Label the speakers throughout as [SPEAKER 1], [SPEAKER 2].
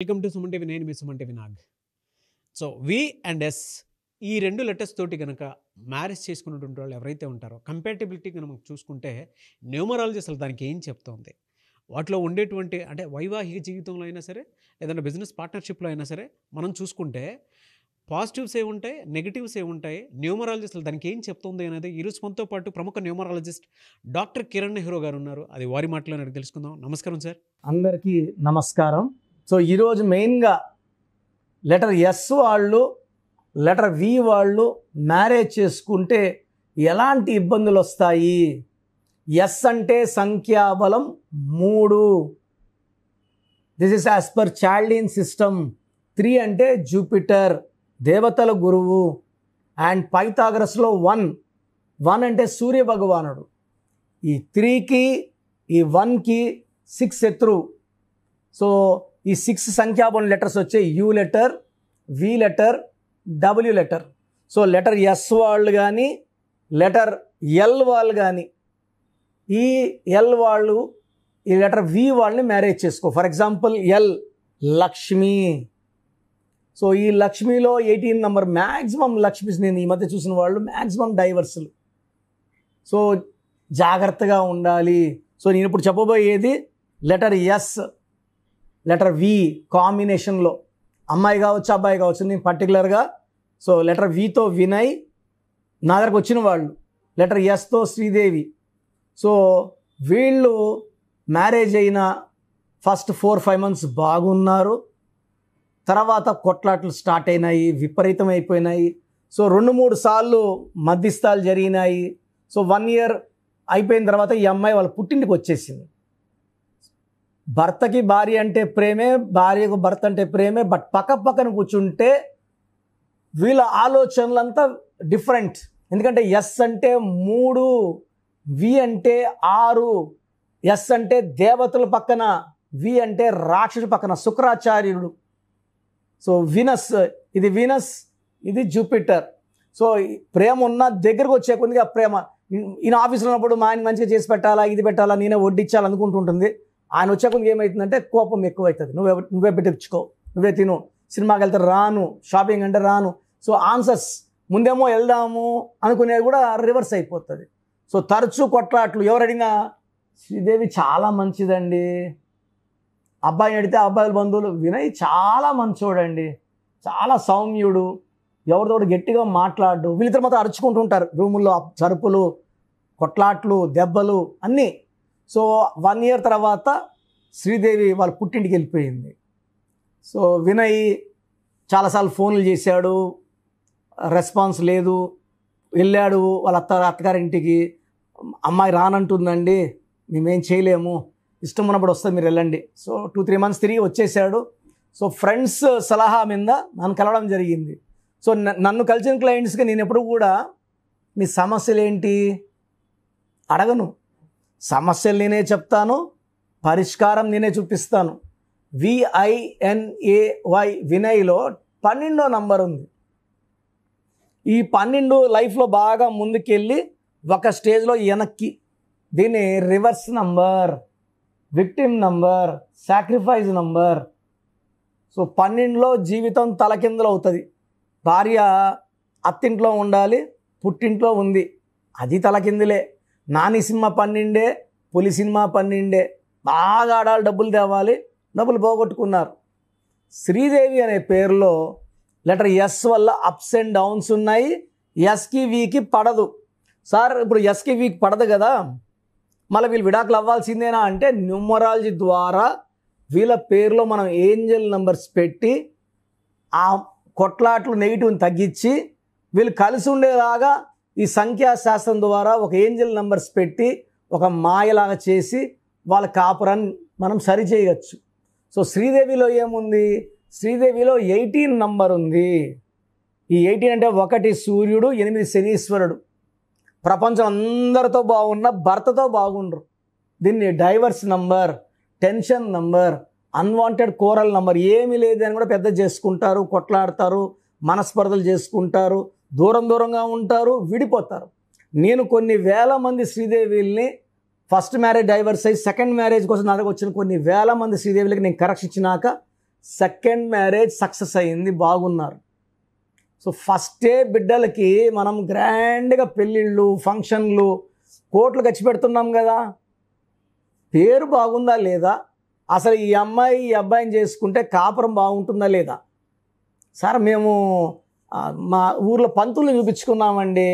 [SPEAKER 1] Welcome to Suman TV. నేను మీ Suman TV Nag. So V and S ఈ రెండు లెటర్స్ తోటి కనుక మ్యారేజ్ చేసుకున్నటువంటి వాళ్ళు ఎవరైతే ఉంటారో కంపాటబిలిటీ కనుక చూసుకుంటే న్యూమరాలజీ అసలు దానికి ఏం చెప్తోంది, వాటిలో ఉండేటువంటి అంటే వైవాహిక జీవితంలో అయినా సరే ఏదైనా బిజినెస్ పార్ట్నర్షిప్లో అయినా సరే మనం చూసుకుంటే పాజిటివ్స్ ఏ ఉంటాయి, నెగిటివ్స్ ఏ ఉంటాయి, న్యూమరాలజీ అసలు దానికి ఏం చెప్తుంది అనేది ఈరోజు మనతో పాటు ప్రముఖ న్యూమరాలజిస్ట్ డాక్టర్ కిరణ్ నెహ్రూ గారు ఉన్నారు. అది వారి మాటలోనే తెలుసుకుందాం. నమస్కారం సార్.
[SPEAKER 2] అందరికీ నమస్కారం. సో ఈరోజు మెయిన్గా లెటర్ ఎస్ వాళ్ళు లెటర్ వి వాళ్ళు మ్యారేజ్ చేసుకుంటే ఎలాంటి ఇబ్బందులు వస్తాయి. ఎస్ అంటే సంఖ్యాబలం 3, this is as per చాల్డీన్ system. 3 అంటే జూపిటర్, దేవతల గురువు. అండ్ పైథాగరస్లో 1 అంటే సూర్య భగవానుడు. ఈ 3కి ఈ 1కి 6 శత్రువు. సో ఈ 6 సంఖ్యాబలం లెటర్స్ వచ్చాయి you letter, V letter, W letter. So letter S వాళ్ళు కానీ లెటర్ ఎల్ వాళ్ళు కానీ ఈ ఎల్ వాళ్ళు ఈ లెటర్ వి వాళ్ళని మ్యారేజ్ చేసుకో. For example L Lakshmi. So ఈ లక్ష్మిలో 18 నెంబర్ మ్యాక్సిమం లక్ష్మీస్ నేను ఈ మధ్య చూసిన వాళ్ళు మ్యాక్సిమం డైవర్సులు. సో జాగ్రత్తగా ఉండాలి. సో నేను ఇప్పుడు చెప్పబోయేది లెటర్ ఎస్ లెటర్ వి కాంబినేషన్లో అమ్మాయి కావచ్చు అబ్బాయి కావచ్చు. నేను పర్టికులర్గా సో లెటర్ వితో వినయ్ నా దగ్గరకు వచ్చిన వాళ్ళు, లెటర్ ఎస్తో శ్రీదేవి. సో వీళ్ళు మ్యారేజ్ అయిన ఫస్ట్ 4-5 months బాగున్నారు. తర్వాత కొట్లాట్లు స్టార్ట్ అయినాయి, విపరీతం అయిపోయినాయి. సో 2-3 సార్లు మధ్యస్థాలు జరిగినాయి. సో 1 year అయిపోయిన తర్వాత ఈ అమ్మాయి వాళ్ళ పుట్టింటికి వచ్చేసింది. భర్తకి భార్య అంటే ప్రేమే, భార్యకు భర్త అంటే ప్రేమే. బట్ పక్కన కూర్చుంటే వీళ్ళ ఆలోచనలంతా డిఫరెంట్. ఎందుకంటే ఎస్ అంటే 3, వి అంటే 6. ఎస్ అంటే దేవతల పక్కన, వి అంటే రాక్షసు పక్కన శుక్రాచార్యుడు. సో వీనస్, ఇది వీనస్, ఇది జూపిటర్. సో ప్రేమ ఉన్న దగ్గరకు వచ్చే కొద్దిగా ప్రేమ. ఈయన ఆఫీస్లో ఉన్నప్పుడు మా ఆయన మంచిగా చేసి పెట్టాలా, ఇది పెట్టాలా, నేనే వడ్డించాలి అనుకుంటుంటుంది. ఆయన వచ్చే కొద్దిగా ఏమవుతుందంటే కోపం ఎక్కువవుతుంది. నువ్వే పెట్టించుకో, నువ్వే తిను, సినిమాకి వెళ్తే రాను, షాపింగ్ అంటే రాను. సో ఆన్సర్స్ ముందేమో వెళ్దాము అనుకునేది కూడా రివర్స్ అయిపోతుంది. సో తరచూ కొట్లాట్లు. ఎవరు అడిగినా శ్రీదేవి చాలా మంచిదండి, అబ్బాయిని అడిగితే అబ్బాయిల బంధువులు వినయ్ చాలా మంచోడండి, చాలా సౌమ్యుడు, ఎవరితో గట్టిగా మాట్లాడు. వీళ్ళిద్దరు మాత్రం అరుచుకుంటూ ఉంటారు రూముల్లో, చరుపులు, కొట్లాట్లు, దెబ్బలు అన్నీ. సో 1 year తర్వాత శ్రీదేవి వాళ్ళ పుట్టింటికి వెళ్ళిపోయింది. సో వినయ్ చాలాసార్లు ఫోన్లు చేశాడు, రెస్పాన్స్ లేదు. వెళ్ళాడు వాళ్ళ అత్తగారింటికి. అమ్మాయి రానంటుందండి, మేమేం చేయలేము, ఇష్టం ఉన్నప్పుడు వస్తే మీరు వెళ్ళండి. సో 2-3 months తిరిగి వచ్చేసాడు. సో ఫ్రెండ్స్ సలహా మీద నన్ను కలవడం జరిగింది. సో నన్ను కలిసిన క్లయింట్స్కి నేను ఎప్పుడు కూడా మీ సమస్యలు ఏంటి అడగను. సమస్యలు నేనే చెప్తాను, పరిష్కారం నేనే చూపిస్తాను. VINAY వినయ్లో 12వ నంబర్ ఉంది. ఈ 12 లైఫ్లో బాగా ముందుకెళ్ళి ఒక స్టేజ్లో వెనక్కి. దీన్ని reverse number, victim number, sacrifice number. So 12లో జీవితం తలకిందులు అవుతుంది. భార్య అత్తింట్లో ఉండాలి, పుట్టింట్లో ఉంది, అది తలకిందులే. నాని సినిమా 12, పులి సినిమా 12. బాగా ఆడాలి, డబ్బులు తేవాలి, డబ్బులు పోగొట్టుకున్నారు. శ్రీదేవి అనే పేరులో లెటర్ ఎస్ వల్ల అప్స్ అండ్ డౌన్స్ ఉన్నాయి. ఎస్కి వికి పడదు. సార్ ఇప్పుడు ఎస్కి వికి పడదు కదా, మళ్ళీ వీళ్ళు విడాకులు అవ్వాల్సిందేనా అంటే న్యూమరాలజీ ద్వారా వీళ్ళ పేరులో మనం ఏంజల్ నెంబర్స్ పెట్టి ఆ కొట్లాట్లు నెగిటివ్ని తగ్గించి వీళ్ళు కలిసి ఉండేలాగా ఈ సంఖ్యాశాస్త్రం ద్వారా ఒక ఏంజల్ నెంబర్స్ పెట్టి ఒక మాయలాగా చేసి వాళ్ళ కాపురాన్ని మనం సరి చేయవచ్చు. సో శ్రీదేవిలో ఏముంది, శ్రీదేవిలో 18 నంబర్ ఉంది. ఈ 18 అంటే 1 సూర్యుడు, 8 శనీశ్వరుడు. ప్రపంచం అందరితో బాగున్న భర్తతో బాగుండరు. దీన్ని divorce number, tension number, unwanted coral number. ఏమీ లేదని కూడా పెద్ద చేసుకుంటారు, కొట్లాడతారు, మనస్పర్ధలు చేసుకుంటారు, దూరంగా ఉంటారు, విడిపోతారు. నేను కొన్ని వేల మంది శ్రీదేవిల్ని ఫస్ట్ మ్యారేజ్ డైవర్స్ అయ్యి సెకండ్ మ్యారేజ్ కోసం నా దగ్గర వచ్చిన కొన్ని వేల మంది శ్రీదేవులకి నేను కరెక్షన్ ఇచ్చినాక సెకండ్ మ్యారేజ్ సక్సెస్ అయ్యింది, బాగున్నారు. సో ఫస్టే బిడ్డలకి మనం గ్రాండ్గా పెళ్ళిళ్ళు, ఫంక్షన్లు, కోట్లు ఖర్చు పెడుతున్నాం కదా. పేరు బాగుందా లేదా, అసలు ఈ అమ్మాయి ఈ అబ్బాయిని చేసుకుంటే కాపురం బాగుంటుందా లేదా. సార్ మేము మా ఊర్లో పంతులు చూపించుకున్నామండి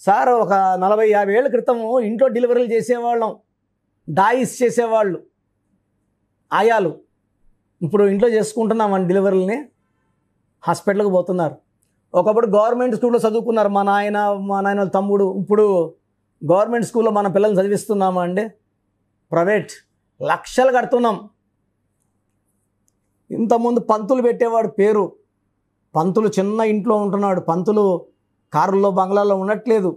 [SPEAKER 2] సార్, ఒక 40-50 ఏళ్ళ క్రితము ఇంట్లో డెలివరీలు చేసేవాళ్ళం, డాయిస్ చేసేవాళ్ళు ఆయాలు. ఇప్పుడు ఇంట్లో చేసుకుంటున్నామండి డెలివరీలని, హాస్పిటల్కి పోతున్నారు. ఒకప్పుడు గవర్నమెంట్ స్కూల్లో చదువుకున్నారు మా నాయన వాళ్ళ తమ్ముడు, ఇప్పుడు గవర్నమెంట్ స్కూల్లో మన పిల్లల్ని చదివిస్తున్నామా అండి? ప్రైవేట్ లక్షలు కడుతున్నాం. ఇంతకుముందు పంతులు పెట్టేవాడు పేరు, పంతులు చిన్న ఇంట్లో ఉంటున్నాడు, పంతులు కారుల్లో బంగ్లాల్లో ఉండట్లేదు.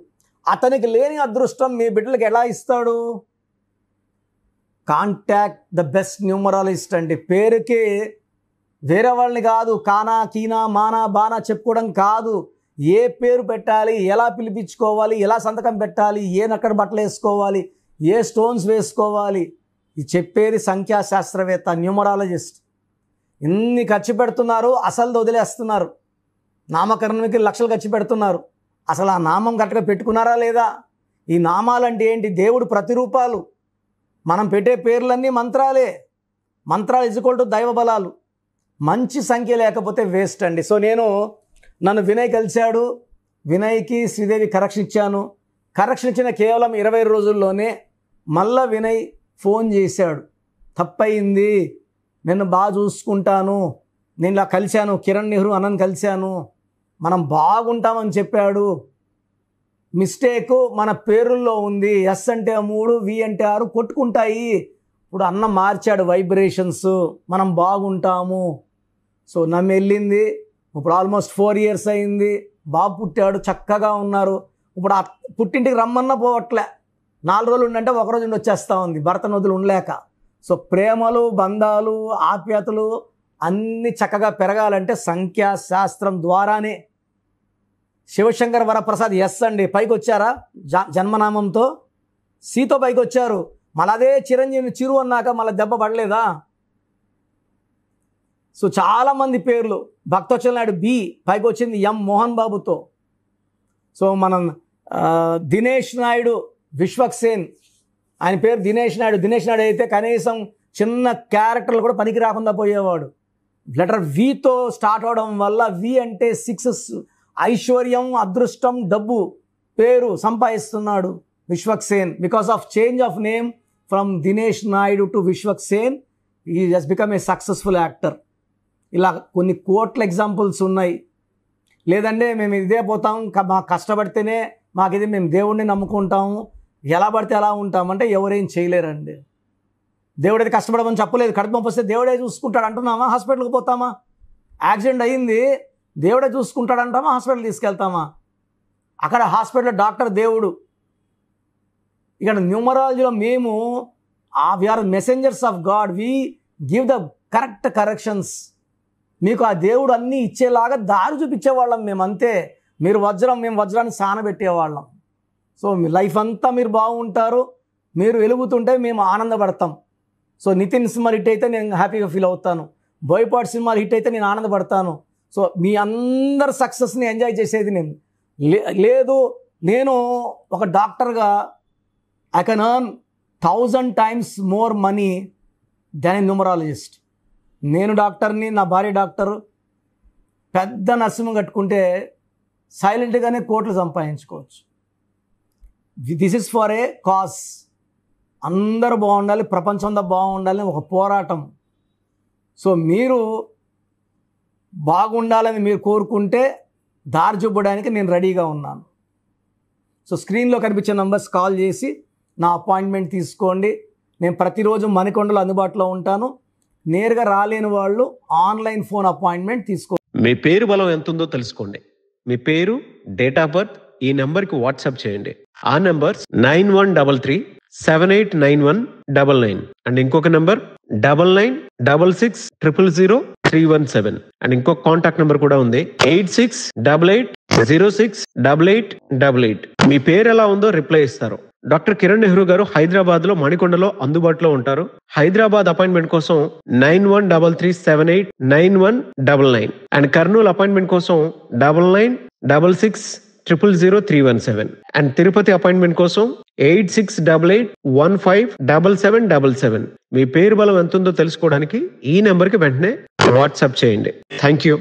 [SPEAKER 2] అతనికి లేని అదృష్టం మీ బిడ్డలకు ఎలా ఇస్తాడు? కాంటాక్ట్ ద బెస్ట్ న్యూమరాలజిస్ట్ అండి. పేరుకి వేరే వాళ్ళని కాదు, కానా కీనా మానా బానా చెప్పుకోవడం కాదు. ఏ పేరు పెట్టాలి, ఎలా పిలిపించుకోవాలి, ఎలా సంతకం పెట్టాలి, ఏ నక్కడ బట్టలు వేసుకోవాలి, ఏ స్టోన్స్ వేసుకోవాలి, ఇది చెప్పేది సంఖ్యాశాస్త్రవేత్త, న్యూమరాలజిస్ట్. ఇన్ని ఖర్చు పెడుతున్నారు, అసలు వదిలేస్తున్నారు. నామకరణకి లక్షలు ఖర్చు పెడుతున్నారు. అసలు ఆ నామం కరెక్ట్గా పెట్టుకున్నారా లేదా? ఈ నామాలంటే ఏంటి? దేవుడు ప్రతిరూపాలు. మనం పెట్టే పేర్లన్నీ మంత్రాలే. మంత్రాలు ఈక్వల్ టు దైవ బలాలు. మంచి సంఖ్య లేకపోతే వేస్ట్ అండి. సో నన్ను వినయ్ కలిశాడు, వినయ్కి శ్రీదేవి కరెక్షన్ ఇచ్చాను. కరెక్షన్ ఇచ్చిన కేవలం 20 రోజుల్లోనే మళ్ళా వినయ్ ఫోన్ చేశాడు, తప్పయింది, నేను బాగా చూసుకుంటాను, నేను ఇలా కలిశాను, కిరణ్ నెహ్రూ అన్నని కలిశాను, మనం బాగుంటామని చెప్పాడు, మిస్టేక్ మన పేరుల్లో ఉంది, ఎస్ అంటే 3 వి అంటే 6 కొట్టుకుంటాయి, ఇప్పుడు అన్న మార్చాడు వైబ్రేషన్స్, మనం బాగుంటాము. సో నన్ను వెళ్ళింది. ఇప్పుడు ఆల్మోస్ట్ 4 years అయింది, బాబు పుట్టాడు, చక్కగా ఉన్నారు. ఇప్పుడు పుట్టింటికి రమ్మన్నా పోవట్లే, 4 రోజులు ఉండంటే 1 రోజు ఉండి వచ్చేస్తూ ఉంది, భర్త నదులు ఉండలేక. సో ప్రేమలు, బంధాలు, ఆప్యాయతలు అన్నీ చక్కగా పెరగాలంటే సంఖ్యాశాస్త్రం ద్వారానే. శివశంకర్ వరప్రసాద్ ఎస్ అండి, పైకి వచ్చారా జన్మనామంతో, సీతో పైకి వచ్చారు. మళ్ళీ అదే చిరంజీవిని చిరు అన్నాక మళ్ళీ దెబ్బ పడలేదా? సో చాలామంది పేర్లు, భక్తవత్సల నాయుడు బి పైకి వచ్చింది ఎం మోహన్ బాబుతో. సో మనం దినేష్ నాయుడు విశ్వక్సేన్, ఆయన పేరు దినేష్ నాయుడు. దినేష్ నాయుడు అయితే కనీసం చిన్న క్యారెక్టర్లు కూడా పనికి రాకుండా పోయేవాడు. లెటర్ వితో స్టార్ట్ అవడం వల్ల, వి అంటే 6, ఐశ్వర్యం, అదృష్టం, డబ్బు, పేరు సంపాదిస్తున్నాడు Vishwaksen. Because of change of name from Dinesh Naidu to Vishwaksen, he just become a successful actor. ఇలా కొన్ని కోట్ల ఎగ్జాంపుల్స్ ఉన్నాయి. లేదంటే మేము ఇదే పోతాం, మాకు కష్టపడితేనే మాకు ఇది, మేము దేవుడిని నమ్ముకుంటాము, ఎలా పడితే ఎలా ఉంటామంటే ఎవరేం చేయలేరండి. దేవుడైతే కష్టపడమని చెప్పలేదు. కడుపు నొప్పి వస్తే దేవుడే చూసుకుంటాడు అంటున్నామా? హాస్పిటల్కి పోతామా? యాక్సిడెంట్ అయ్యింది, దేవుడే చూసుకుంటాడు అంటామా? హాస్పిటల్ తీసుకెళ్తామా? అక్కడ హాస్పిటల్లో డాక్టర్ దేవుడు. ఇక్కడ న్యూమరాలజీలో మేము we are messengers of God, we give the correct corrections. మీకు ఆ దేవుడు అన్నీ ఇచ్చేలాగా దారి చూపించేవాళ్ళం మేము, అంతే. మీరు వజ్రం, మేము వజ్రాన్ని సానబెట్టేవాళ్ళం. సో మీ లైఫ్ అంతా మీరు బాగుంటారు, మీరు వెలుగుతుంటే మేము ఆనందపడతాం. సో నితిన్ సినిమా హిట్ అయితే నేను హ్యాపీగా ఫీల్ అవుతాను, బోయపాటి సినిమాలు హిట్ అయితే నేను ఆనందపడతాను. సో మీ అందరి సక్సెస్ని ఎంజాయ్ చేసేది నేను. లేదు, నేను ఒక డాక్టర్గా I can earn 1000 times more money than A numerologist. నేను డాక్టర్ని, నా భార్య డాక్టరు, పెద్ద నర్సింహం కట్టుకుంటే సైలెంట్గానే కోట్లు సంపాదించుకోవచ్చు. This is for a cause. అందరూ బాగుండాలి, ప్రపంచం అంతా బాగుండాలి, ఒక పోరాటం. సో మీరు బాగుండాలని మీరు కోరుకుంటే దారి చూపడానికి నేను రెడీగా ఉన్నాను. సో స్క్రీన్లో కనిపించే నంబర్స్ కాల్ చేసి నా అపాయింట్మెంట్ తీసుకోండి. నేను ప్రతిరోజు మణికొండలో అందుబాటులో ఉంటాను. నేరుగా రాలేని వాళ్ళు ఆన్లైన్ ఫోన్ అపాయింట్మెంట్ తీసుకో.
[SPEAKER 3] మీ పేరు బలం ఎంత ఉందో తెలుసుకోండి. మీ పేరు, డేట్ ఆఫ్ బర్త్ ఈ నెంబర్కి వాట్సాప్ చేయండి. ఆ నెంబర్ 9133789199 అండ్ ఇంకొక నెంబర్ 9966000317 అండ్ ఇంకొక కాంటాక్ట్ నెంబర్ కూడా ఉంది 8688068888. మీ పేరు ఎలా ఉందో రిప్లై ఇస్తారు. డాక్టర్ కిరణ్ నెహ్రూ గారు హైదరాబాద్ లో మణికొండలో అందుబాటులో ఉంటారు. హైదరాబాద్ అపాయింట్మెంట్ కోసం 9133789199 అండ్ కర్నూలు అపాయింట్మెంట్ కోసం 9966600317 అండ్ తిరుపతి అపాయింట్మెంట్ కోసం 8688157777. మీ పేరు బలం ఎంత ఉందో తెలుసుకోవడానికి ఈ నెంబర్కి వెంటనే వాట్సాప్ చేయండి. Thank you.